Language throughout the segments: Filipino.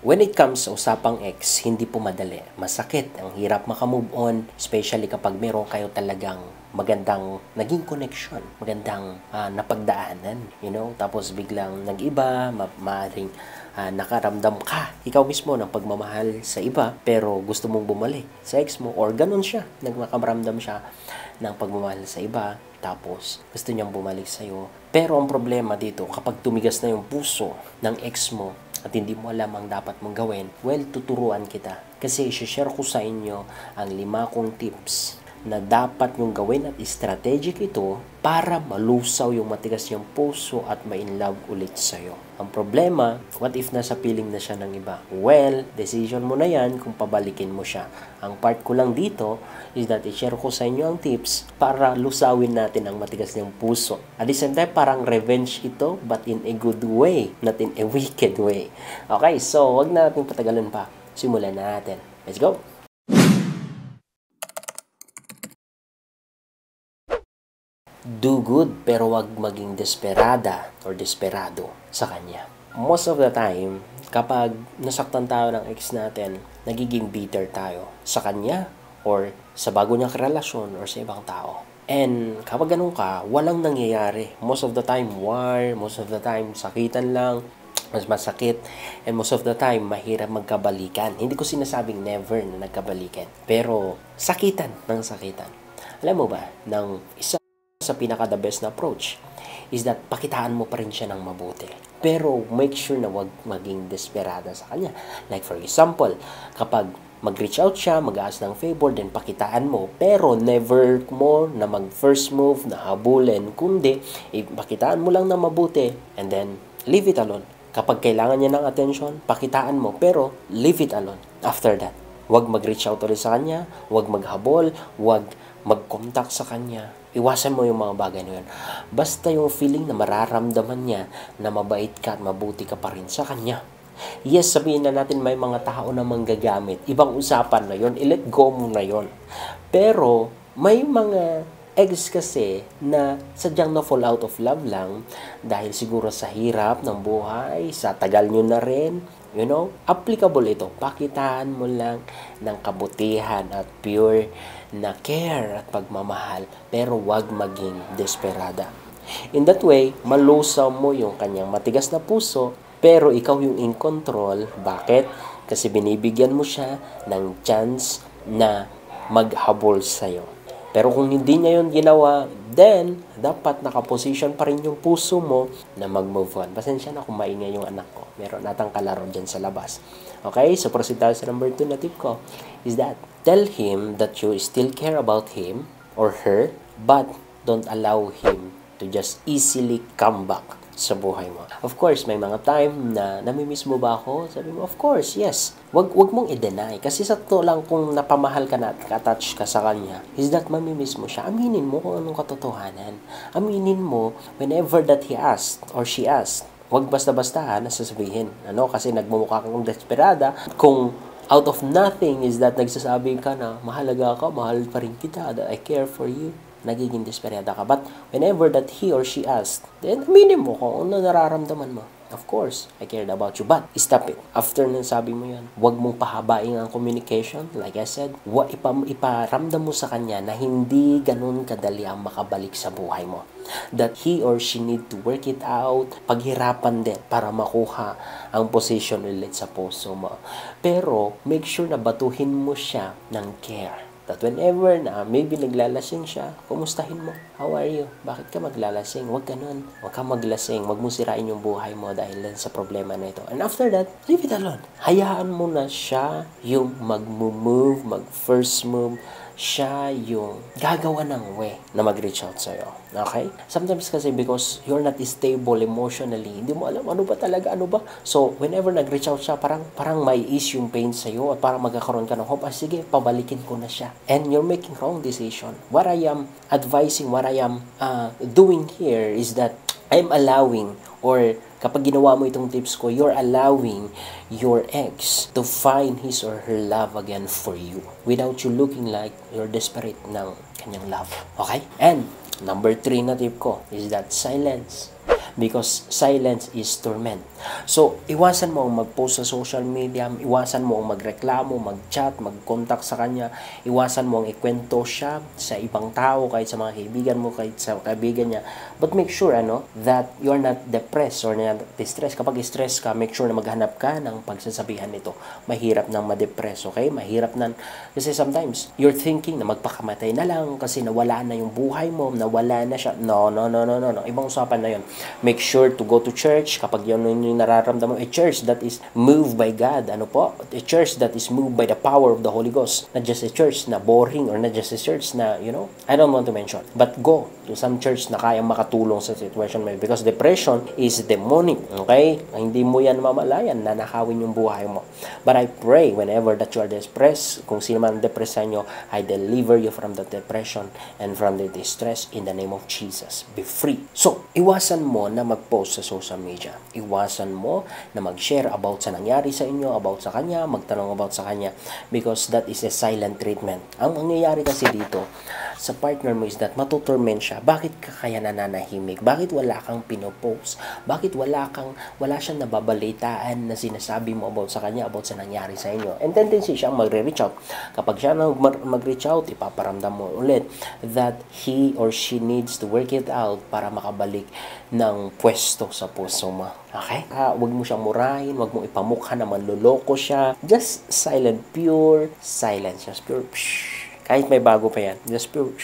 When it comes sa usapang ex, hindi po madali. Masakit, ang hirap makamove on, especially kapag meron kayo talagang magandang naging connection, magandang napagdaanan, tapos biglang nag-iba, maaaring nakaramdam ka, ikaw mismo ng pagmamahal sa iba, pero gusto mong bumalik sa ex mo, or ganun siya, nagmakaramdam siya ng pagmamahal sa iba, tapos gusto niyang bumalik sa'yo. Pero ang problema dito, kapag tumigas na yung puso ng ex mo, at hindi mo alam ang dapat mong gawin, well, tuturuan kita. Kasi i-share ko sa inyo ang 5 kong tips na dapat nyong gawin at strategic ito para malusaw yung matigas niyang puso at ma-inlove ulit sa'yo. Ang problema, what if nasa piling na siya ng iba? Well, decision mo na yan kung pabalikin mo siya. Ang part ko lang dito is that i-share ko sa inyo ang tips para lusawin natin ang matigas niyang puso. At the same time, parang revenge ito, but in a good way, not in a wicked way. Okay, so wag na natin patagalan pa. Simulan na natin. Let's go! Do good pero wag maging desperada or desperado sa kanya. Most of the time, kapag nasaktan tayo ng ex natin, nagiging bitter tayo sa kanya or sa bago niyang relasyon or sa ibang tao. And kapag ganun ka, walang nangyayari. Most of the time, war. Most of the time, sakitan lang. Mas masakit. And most of the time, mahirap magkabalikan. Hindi ko sinasabing never na nagkabalikan. Pero, sakitan ng sakitan. Alam mo ba, ng isa sa pinaka-the best na approach is that pakitaan mo pa rin siya ng mabuti. Pero make sure na wag maging desperada sa kanya. Like for example, kapag mag-reach out siya, mag-ask ng favor, then pakitaan mo. Pero never mo na mag-first move, na habulin, kundi pakitaan mo lang ng mabuti and then leave it alone. Kapag kailangan niya ng attention, pakitaan mo, pero leave it alone. After that, wag mag-reach out ulit sa kanya, wag maghabol, wag mag-contact sa kanya. Iwasan mo yung mga bagay na yun. Basta yung feeling na mararamdaman niya na mabait ka at mabuti ka pa rin sa kanya. Yes, sabihin na natin may mga tao na manggagamit. Ibang usapan na yun. I-let go mo na yun. Pero may mga ex kasi na sadyang na-fall out of love lang dahil siguro sa hirap ng buhay, sa tagal nyo na rin. Applicable ito. Pakitaan mo lang ng kabutihan at pure na care at pagmamahal, pero wag maging desperada. In that way, malusaw mo yung kanyang matigas na puso, pero ikaw yung in control. Bakit? Kasi binibigyan mo siya ng chance na maghabol sa'yo. Pero kung hindi niya yun ginawa, then, dapat nakaposition pa rin yung puso mo na mag-move on. Pasensya na kung maingay yung anak ko. Meron natang kalaro dyan sa labas. Okay, so proceed tayo sa number 2 na tip ko. Is that, tell him that you still care about him or her, but don't allow him to just easily come back sa buhay mo. Of course, may mga time na namimiss mo ba ako? Sabi mo, of course, yes. Wag mong i-deny. Kasi sa to lang kung napamahal ka na at ka-attach ka sa kanya, is that mamimiss mo siya. Aminin mo kung anong katotohanan. Aminin mo whenever that he asked or she asked. Wag basta-basta na sasabihin. Kasi nagmumukha kang desperada. Kung out of nothing is that nagsasabi ka na mahalaga ka, mahal pa rin kita, that I care for you, nagiging desperada ka. But whenever that he or she asked, then aminin mo kung ano nararamdaman mo. Of course, I cared about you, but stop it. After nang sabi mo yan, huwag mong pahabain ang communication. Like I said, iparamdam mo sa kanya na hindi ganun kadali ang makabalik sa buhay mo. That he or she need to work it out, paghirapan din para makuha ang position ulit sa puso mo. Pero, make sure na batuhin mo siya ng care. That whenever na maybe naglalasing siya, kumustahin mo. How are you? Bakit ka maglalasing? Huwag ganun. Huwag ka maglasing. Huwag mo sirain yung buhay mo dahil sa problema na ito. And after that, leave it alone. Hayaan mo na siya yung mag-move, mag-first move. Siya yung gagawa ng way na mag-reach out sa'yo. Okay? Sometimes kasi because you're not stable emotionally, hindi mo alam ano ba talaga, ano ba? So, whenever nag-reach out siya, parang may ease yung pain sa'yo at parang magkakaroon ka ng hope. Sige, pabalikin ko na siya. And you're making wrong decision. What I am advising, what I am doing here is that I'm allowing, or kapag ginawa mo itong tips ko, you're allowing your ex to find his or her love again for you without you looking like you're desperate ng kanyang love. Okay? And number 3 na tip ko is that silence. because silence is torment. So, iwasan mo ang mag-post sa social media, iwasan mo ang magreklamo, mag-chat, mag-contact sa kanya, iwasan mo ang ikwento siya sa ibang tao, kahit sa mga kaibigan mo, kahit sa kaibigan niya. But make sure, that you are not depressed or not distressed. Kapag stress ka, make sure na maghanap ka ng pagsasabihan nito. Mahirap nang ma-depress, okay? Mahirap nang, kasi sometimes, you're thinking na magpakamatay na lang kasi nawala na yung buhay mo, nawala na siya. No. Ibang usapan na yun. Make sure to go to church kapag yun yung nararamdaman. A church that is moved by God. A church that is moved by the power of the Holy Ghost. Not just a church na boring or not just a church na, I don't want to mention. But go to some church na kayang makatulong sa situation mo. Because depression is demonic. Okay? Hindi mo yan mamalayan na nakawin yung buhay mo. But I pray whenever that you are depressed, kung sino man depressed sa inyo, I deliver you from the depression and from the distress in the name of Jesus. Be free. So, iwasan mo na mag-post sa social media. Iwasan mo na mag-share about sa nangyari sa inyo, about sa kanya, magtanong about sa kanya, because that is a silent treatment. Ang mangyayari kasi dito sa partner mo is that matutorment siya. Bakit ka kaya nananahimik? Bakit wala kang pinopost? Bakit wala siyang nababalitaan na sinasabi mo about sa kanya, about sa nangyari sa inyo? And tendency siyang magre-reach out. Kapag siya mag-reach out, ipaparamdam mo ulit that he or she needs to work it out para makabalik ng pwesto sa puso mo. Okay? Huwag mo siyang murahin, huwag mong ipamukha na manloloko siya. Just silent, pure silence. Just pure, kahit may bago pa yan. Just pure,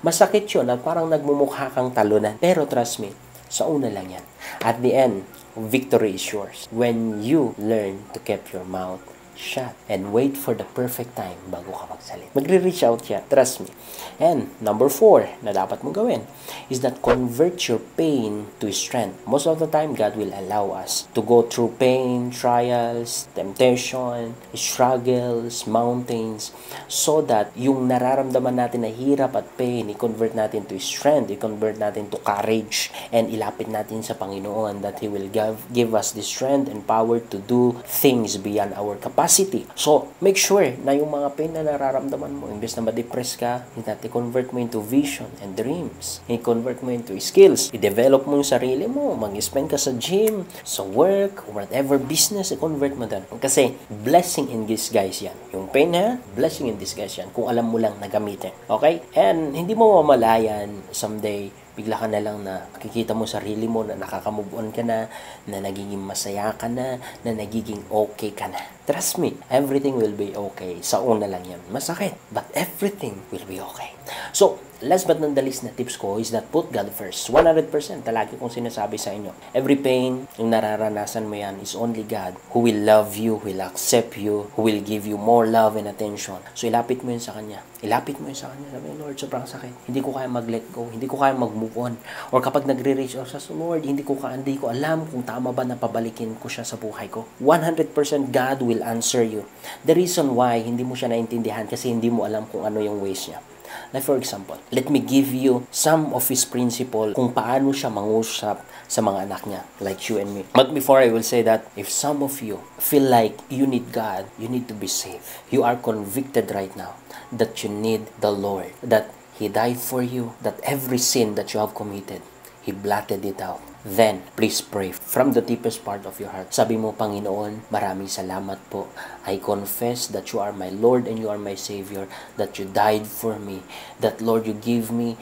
masakit yun at parang nagmumukha kang talunan. Pero trust me, sa una lang yan. At the end, victory is yours. When you learn to keep your mouth shut and wait for the perfect time bago ka magsalit. Magre-reach out siya. Trust me. And number 4 na dapat mong gawin is that convert your pain to strength. Most of the time, God will allow us to go through pain, trials, temptation, struggles, mountains, so that yung nararamdaman natin na hirap at pain, i-convert natin to strength, i-convert natin to courage, and ilapit natin sa Panginoon that He will give us the strength and power to do things beyond our capacity. So, make sure na yung mga pain na nararamdaman mo, imbes na ma-depress ka, i-convert mo into vision and dreams. I-convert mo into skills. I-develop mo yung sarili mo. Mag-spend ka sa gym, sa work, whatever business, i-convert mo doon. Kasi, blessing in disguise yan. Yung pain blessing in disguise yan. Kung alam mo lang na gamitin. Okay? And, hindi mo mamalayan someday, bigla ka na lang na makikita mo sarili mo na nakaka-move on ka na nagiging masaya ka na nagiging okay ka na. Trust me, everything will be okay. Sa una lang yan. Masakit, but everything will be okay. So, last but not the least na tips ko is that put God first. 100% talagi kong sinasabi sa inyo. Every pain, yung nararanasan mo yan is only God who will love you, who will accept you, who will give you more love and attention. So, ilapit mo yun sa Kanya. Ilapit mo yun sa Kanya. Sabi, Lord, sobrang sakit. Hindi ko kaya mag-let go. Hindi ko kaya mag-move on. Or kapag nagre-reach out sa Lord, hindi ko alam kung tama ba na pabalikin ko siya sa buhay ko. 100% God will answer you. The reason why hindi mo siya naintindihan kasi hindi mo alam kung ano yung ways niya. Like for example, let me give you some of His principle kung paano siya mangusap sa mga anak niya, like you and me. But before I will say that, if some of you feel like you need God, you need to be saved. You are convicted right now that you need the Lord, that He died for you, that every sin that you have committed, He blotted it out. Then, please pray from the deepest part of your heart. Sabi mo, Panginoon, maraming salamat po. I confess that you are my Lord and you are my Savior, that you died for me, that Lord, you gave me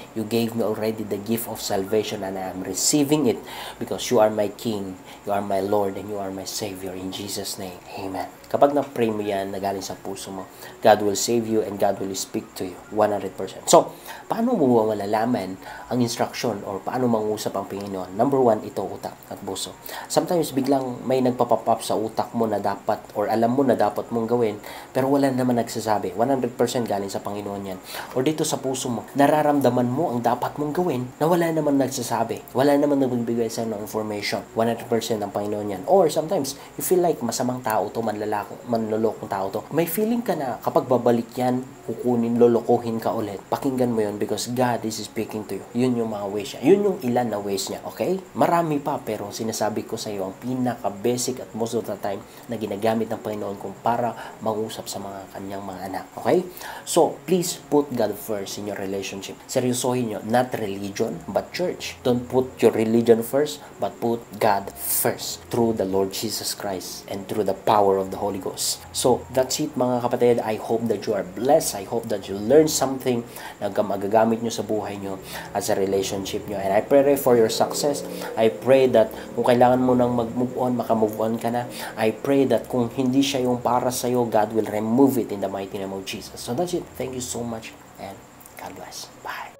already the gift of salvation and I am receiving it because you are my King, you are my Lord, and you are my Savior. In Jesus' name, Amen. Kapag na-pray mo yan, nagaling sa puso mo, God will save you and God will speak to you 100%. So, paano mo malalaman ang instruction or paano mangusap ang Panginoon? Number 1, ito, utak at puso. Sometimes, biglang may nagpapop up sa utak mo na dapat or alam mo na dapat mong gawin, pero wala naman nagsasabi. 100% galing sa Panginoon yan. Or dito sa puso mo, nararamdaman mo ang dapat mong gawin na wala naman nagsasabi. Wala naman nagbibigay sa'yo ng information. 100% ang Panginoon yan. Or sometimes, you feel like masamang tao to, manlolokong tao to. May feeling ka na kapag babalik yan, kukunin, lolokohin ka ulit. Pakinggan mo yun because God is speaking to you. Yun yung mga ways niya. Yun yung ilan na ways niya. Okay? Marami pa, pero sinasabi ko sa iyo ang pinaka-basic at most of the time na ginagamit ng Panginoon kung para mangusap sa mga kanyang mga anak. Okay? So, please put God first in your relationship. Seryosohin nyo, not religion, but church. Don't put your religion first, but put God first through the Lord Jesus Christ and through the power of the Holy Ghost. So, that's it mga kapatid. I hope that you are blessed. I hope that you learn something na magagamit nyo sa buhay nyo at sa relationship nyo. And I pray for your success. I pray that kung kailangan mo nang mag-move on, maka-move on ka na. I pray that kung hindi siya yung para sa'yo, God will remove it in the mighty name of Jesus. So that's it. Thank you so much and God bless. Bye.